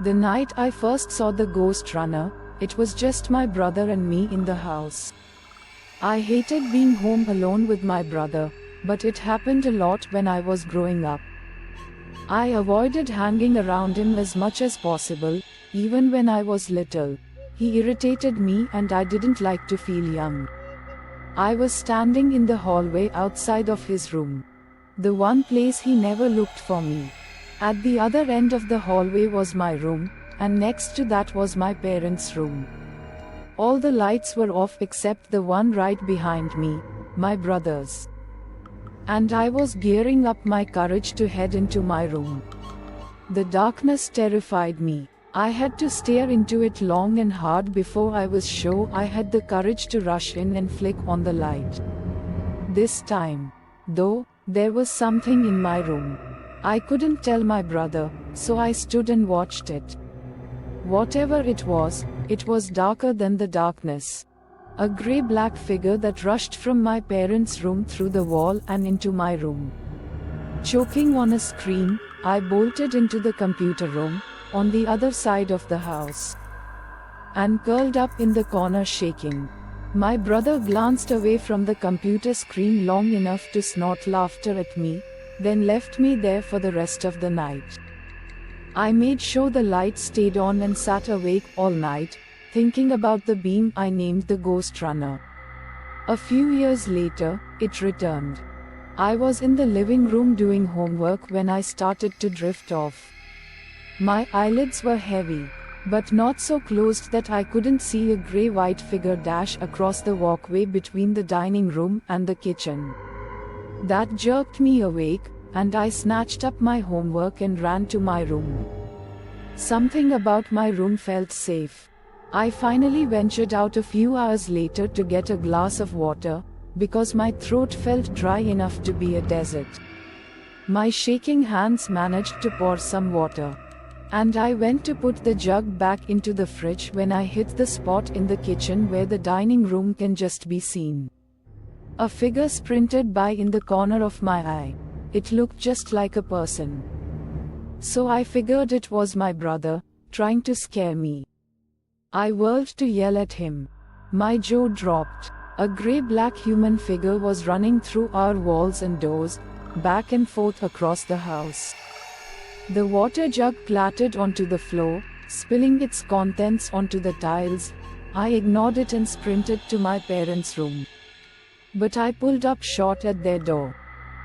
The night I first saw the ghost runner, it was just my brother and me in the house. I hated being home alone with my brother, but it happened a lot when I was growing up. I avoided hanging around him as much as possible, even when I was little. He irritated me and I didn't like to feel young. I was standing in the hallway outside of his room. The one place he never looked for me. At the other end of the hallway was my room, and next to that was my parents' room. All the lights were off except the one right behind me, my brother's. And I was gearing up my courage to head into my room. The darkness terrified me. I had to stare into it long and hard before I was sure I had the courage to rush in and flick on the light. This time, though, there was something in my room. I couldn't tell my brother, so I stood and watched it. Whatever it was darker than the darkness. A grey-black figure that rushed from my parents' room through the wall and into my room. Choking on a scream, I bolted into the computer room, on the other side of the house, and curled up in the corner shaking. My brother glanced away from the computer screen long enough to snort laughter at me, then left me there for the rest of the night. I made sure the lights stayed on and sat awake all night, thinking about the being I named the Ghost Runner. A few years later, it returned. I was in the living room doing homework when I started to drift off. My eyelids were heavy, but not so closed that I couldn't see a grey-white figure dash across the walkway between the dining room and the kitchen. That jerked me awake, and I snatched up my homework and ran to my room. Something about my room felt safe. I finally ventured out a few hours later to get a glass of water, because my throat felt dry enough to be a desert. My shaking hands managed to pour some water. And I went to put the jug back into the fridge when I hit the spot in the kitchen where the dining room can just be seen. A figure sprinted by in the corner of my eye. It looked just like a person. So I figured it was my brother, trying to scare me. I whirled to yell at him. My jaw dropped. A grey-black human figure was running through our walls and doors, back and forth across the house. The water jug clattered onto the floor, spilling its contents onto the tiles. I ignored it and sprinted to my parents' room. But I pulled up short at their door.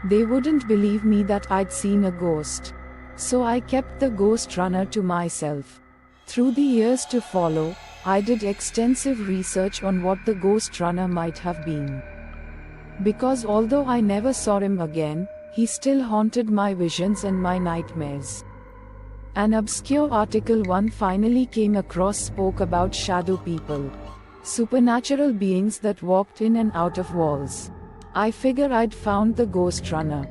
They wouldn't believe me that I'd seen a ghost. So I kept the ghost runner to myself. Through the years to follow, I did extensive research on what the ghost runner might have been. Because although I never saw him again, he still haunted my visions and my nightmares. An obscure article one finally came across spoke about shadow people. Supernatural beings that walked in and out of walls. I figured I'd found the ghost runner.